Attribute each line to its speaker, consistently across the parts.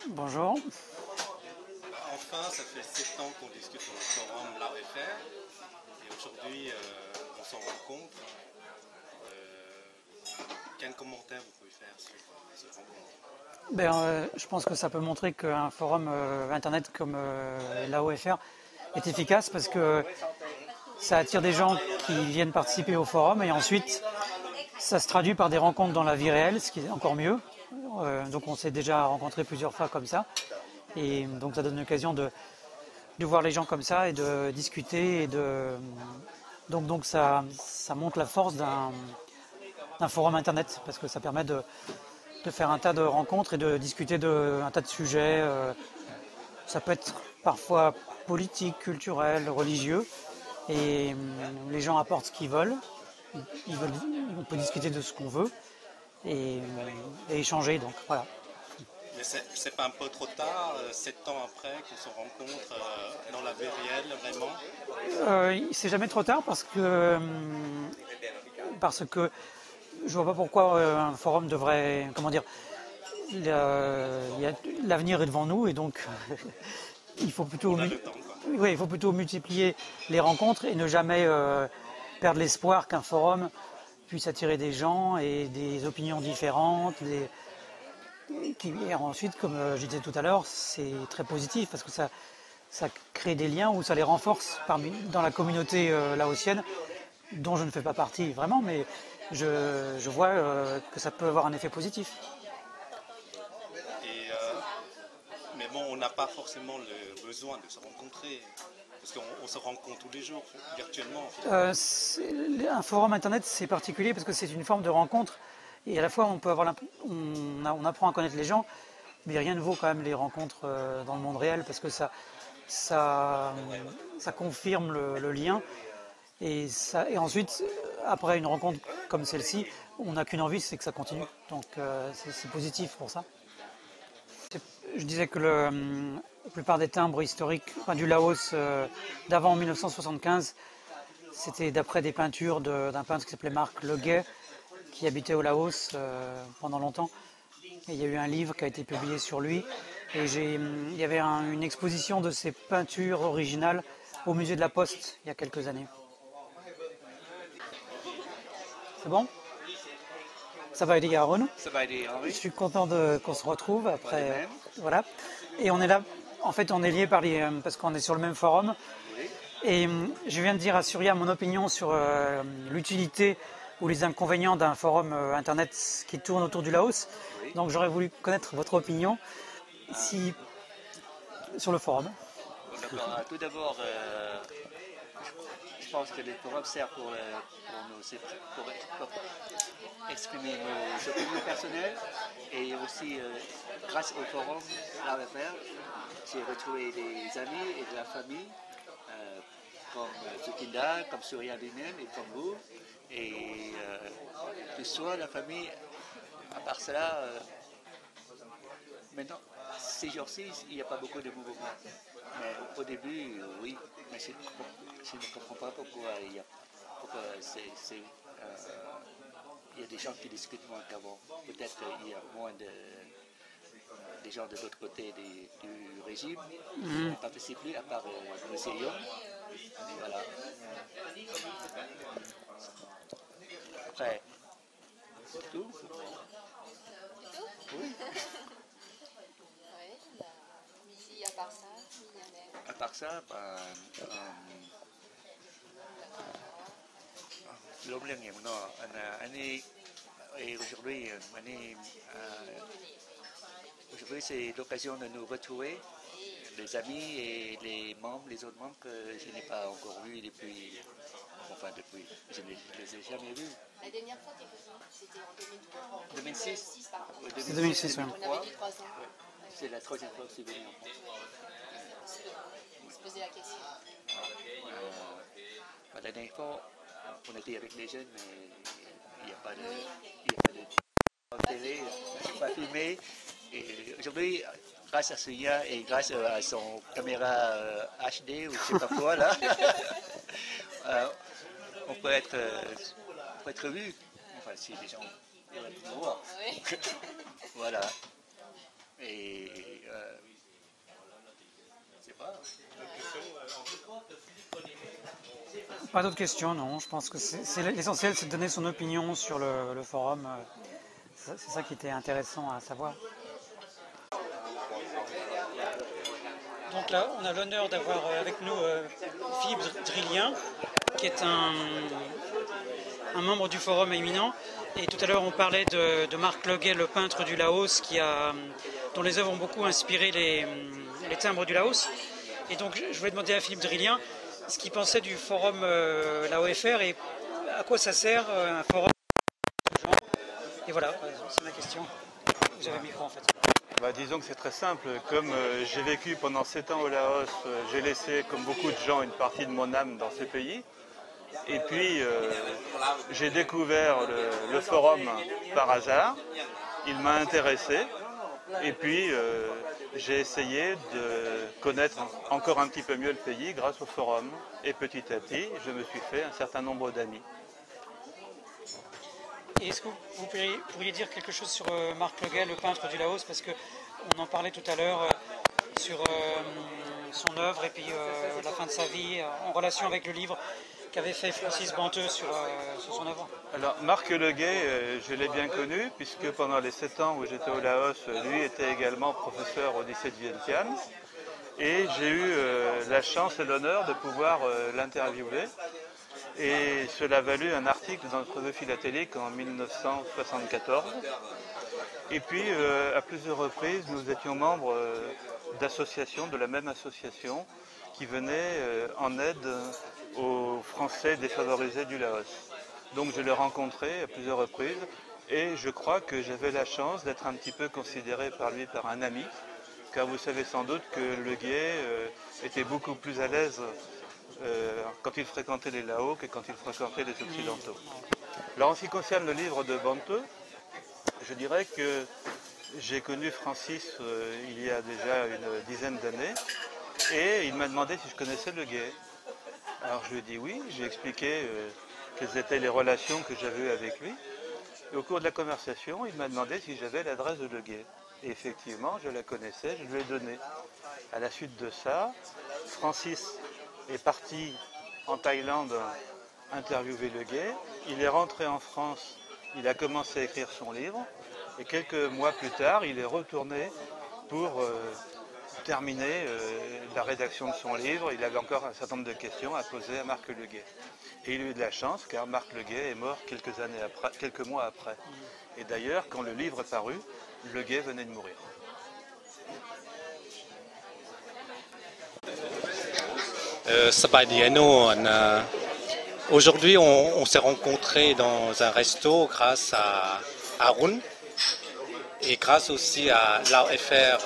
Speaker 1: Bonjour.
Speaker 2: Enfin, ça fait 7 ans qu'on discute sur le forum l'AOFR et aujourd'hui on s'en rencontre. Quel commentaire vous pouvez faire sur cette rencontre?
Speaker 1: Je pense que ça peut montrer qu'un forum internet comme l'AOFR est efficace parce que ça attire des gens qui viennent participer au forum et ensuite ça se traduit par des rencontres dans la vie réelle, ce qui est encore mieux. Donc on s'est déjà rencontrés plusieurs fois comme ça et donc ça donne l'occasion de voir les gens comme ça et de discuter donc ça montre la force d'un forum internet parce que ça permet de faire un tas de rencontres et de discuter d'un tas de sujets. Ça peut être parfois politique, culturel, religieux. Et les gens apportent ce qu'ils veulent. On peut discuter de ce qu'on veut et échanger. Donc voilà.
Speaker 2: Mais c'est pas un peu trop tard, 7 ans après qu'on se rencontre dans la vie réelle vraiment?
Speaker 1: C'est jamais trop tard parce que je vois pas pourquoi un forum devrait, comment dire, l'avenir est devant nous et donc il faut plutôt, il faut plutôt multiplier les rencontres et ne jamais perdre l'espoir qu'un forum puisse attirer des gens et des opinions différentes. Et ensuite, comme je disais tout à l'heure, c'est très positif parce que ça crée des liens ou ça les renforce dans la communauté laotienne, dont je ne fais pas partie vraiment, mais je vois que ça peut avoir un effet positif.
Speaker 2: Mais bon, on n'a pas forcément le besoin de se rencontrer, parce qu'on se rencontre tous les jours, virtuellement.
Speaker 1: Un forum internet, c'est particulier parce que c'est une forme de rencontre et à la fois on apprend à connaître les gens, mais rien ne vaut quand même les rencontres dans le monde réel parce que ça confirme le lien et ensuite, après une rencontre comme celle-ci, on n'a qu'une envie, c'est que ça continue. Donc c'est positif pour ça. Je disais que la plupart des timbres historiques du Laos d'avant 1975, c'était d'après des peintures d'un peintre qui s'appelait Marc Leguet, qui habitait au Laos pendant longtemps. Et il y a eu un livre qui a été publié sur lui. Et il y avait une exposition de ses peintures originales au musée de la Poste il y a quelques années. C'est bon? Ça va aider Aaron.
Speaker 3: Ça va aider Henri.
Speaker 1: Je suis content qu'on se retrouve après.
Speaker 3: Voilà.
Speaker 1: Voilà. Et on est là, en fait, on est liés parce qu'on est sur le même forum.
Speaker 3: Oui.
Speaker 1: Et je viens de dire à Surya mon opinion sur l'utilité ou les inconvénients d'un forum internet qui tourne autour du Laos.
Speaker 3: Oui.
Speaker 1: Donc j'aurais voulu connaître votre opinion sur le forum.
Speaker 3: Tout d'abord, je pense que le forum sert pour exprimer nos opinions personnelles et aussi grâce au forum l'AOFR, j'ai retrouvé des amis et de la famille comme Sukinda, comme Surya lui-même et comme vous. Et tout soit la famille, à part cela, maintenant, ces jours-ci, il n'y a pas beaucoup de mouvements. Mais au début, oui. Mais je ne comprends pas pourquoi il y a des gens qui discutent moins qu'avant. Peut-être qu'il y a moins des gens de l'autre côté du régime qui ne participent plus, à part M. Young. Voilà. Après, c'est tout. Oui.
Speaker 4: Oui, à part ça, millionnaire.
Speaker 3: À part ça, aujourd'hui c'est l'occasion de nous retrouver, les amis et les autres membres que je n'ai pas encore vus depuis, je ne les ai jamais vus.
Speaker 4: La dernière fois, c'était en 2003.
Speaker 3: 2006
Speaker 4: pardon.
Speaker 3: Oui,
Speaker 1: 2006, oui.
Speaker 4: On avait dit 3 ans.
Speaker 3: Ouais. C'est la troisième fois que je suis venu en France.
Speaker 4: On se posait la question.
Speaker 3: La dernière fois, on était avec les jeunes, mais il n'y a pas de télé, pas filmé. Et aujourd'hui, grâce à Suya et grâce à son caméra HD ou je ne sais pas quoi là, on peut être vu. Enfin, si les gens veulent nous voir.
Speaker 4: Oui.
Speaker 3: Voilà. Et
Speaker 1: Pas d'autres questions, non. Je pense que l'essentiel, c'est de donner son opinion sur le forum. C'est ça qui était intéressant à savoir. Donc là, on a l'honneur d'avoir avec nous Philippe Drillien, qui est un membre du forum éminent. Et tout à l'heure, on parlait de Marc Leguet, le peintre du Laos, dont les œuvres ont beaucoup inspiré les timbres du Laos. Et donc, je voulais demander à Philippe Drillien ce qu'il pensait du forum l'AOFR et à quoi ça sert un forum de genre. Et voilà, c'est ma question. Vous avez le micro en fait.
Speaker 5: Disons que c'est très simple. Comme j'ai vécu pendant 7 ans au Laos, j'ai laissé, comme beaucoup de gens, une partie de mon âme dans ces pays. Et puis, j'ai découvert le forum par hasard. Il m'a intéressé. Et puis, j'ai essayé de connaître encore un petit peu mieux le pays grâce au forum. Et petit à petit, je me suis fait un certain nombre d'amis.
Speaker 1: Et est-ce que vous pourriez dire quelque chose sur Marc Leguet, le peintre du Laos, parce qu'on en parlait tout à l'heure sur son œuvre et puis la fin de sa vie en relation avec le livre qu'avait fait Francis Banteux sur son œuvre.
Speaker 5: Alors Marc Leguet, je l'ai bien connu puisque pendant les 7 ans où j'étais au Laos, lui était également professeur au lycée de Vientiane. Et j'ai eu la chance et l'honneur de pouvoir l'interviewer. Et cela a valu un article dans notre revue philatélique en 1974. Et puis, à plusieurs reprises, nous étions membres d'associations, de la même association, qui venait en aide aux Français défavorisés du Laos. Donc je l'ai rencontré à plusieurs reprises et je crois que j'avais la chance d'être un petit peu considéré par lui par un ami, car vous savez sans doute que Leguet était beaucoup plus à l'aise quand il fréquentait les Laos que quand il fréquentait les Occidentaux. Alors en ce qui concerne le livre de Banteux, je dirais que j'ai connu Francis il y a déjà une dizaine d'années et il m'a demandé si je connaissais Leguet. Alors je lui ai dit oui, j'ai expliqué quelles étaient les relations que j'avais eues avec lui. Et au cours de la conversation, il m'a demandé si j'avais l'adresse de Leguet. Et effectivement, je la connaissais, je lui ai donné. À la suite de ça, Francis est parti en Thaïlande interviewer Leguet. Il est rentré en France, il a commencé à écrire son livre. Et quelques mois plus tard, il est retourné pour terminer la rédaction de son livre. Il avait encore un certain nombre de questions à poser à Marc Leguet. Et il a eu de la chance car Marc Leguet est mort quelques mois après. Et d'ailleurs, quand le livre est paru, Leguet venait de mourir.
Speaker 2: Aujourd'hui, on s'est rencontrés dans un resto grâce à Arun et grâce aussi à l'AOFR,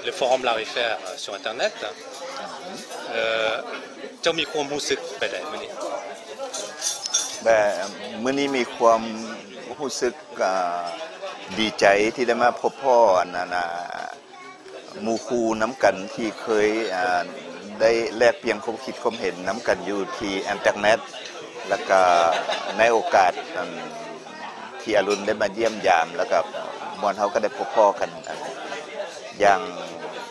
Speaker 2: le forum l'AOFR sur Internet. Tell meความรู้สึกไปได้มื้อนี้
Speaker 6: มื้อนี้มีความรู้สึกดีใจที่ได้มาพบพ่อหมู่คู่น้ำกันที่เคยได้แลกเปลี่ยนความคิดความเห็นน้ำกันอยู่ที่อินเทอร์เน็ตแล้วก็ในโอกาสที่อรุณได้มาเยี่ยมยามแล้วก็มวลเขาก็ได้พบพ่อกันอย่าง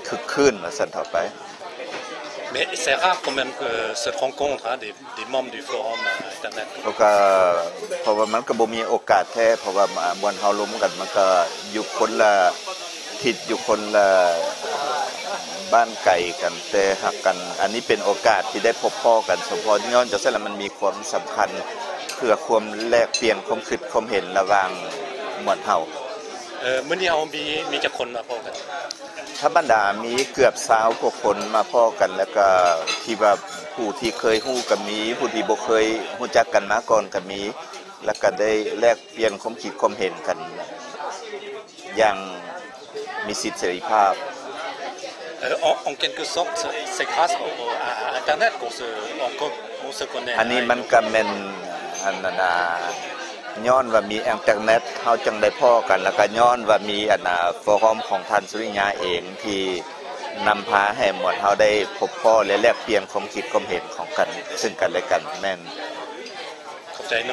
Speaker 6: คึกคืนมาสั่นต่อไป
Speaker 2: Mais c'est rare quand même que cette rencontre des membres du forum Internet.
Speaker 6: เพราะว่ามันก็บ่มีโอกาสแท้เพราะว่ามวลเฮาล้มกันมันก็อยู่คนละทิศอยู่คนละบ้านไก่กันแต่หักกันอันนี้เป็นโอกาสที่ได้พบพ่อกันเฉพาะย้อนจากนั้นมันมีความสำคัญเพื่อความแลกเปลี่ยนความคิดความเห็นระหว่างมวลเฮา
Speaker 2: มื้อนี้เฮามีจักคนมาพบกัน
Speaker 6: ถ้าบรรดามีเกือบ20กว่าคนมาพ้อกันแล้วก็ที่ว่าผู้ที่เคยฮู้ก็มีผู้ที่บ่เคยรู้จักกันมาก่อนก็มีแล้วก็ได้แลกเปลี่ยนความคิดความเห็นกันอย่างมีสิทธิเสรีภาพ
Speaker 2: En quelque sorte, c'est grâce à Internet qu'on se connaît.
Speaker 6: อันนี้มันก็แม่นย้อนว่ามีอินเทอร์เน็ตเฮาจังได้พ้อกันแล้วก็ย้อนว่ามีโฟรัมของท่านสุริยาเองที่นำพาให้หมวดเฮาได้พบพ้อและแลกเปลี่ยนความคิดความเห็นของกันซึ่งกันและกันแม่น
Speaker 2: ขอบใจโน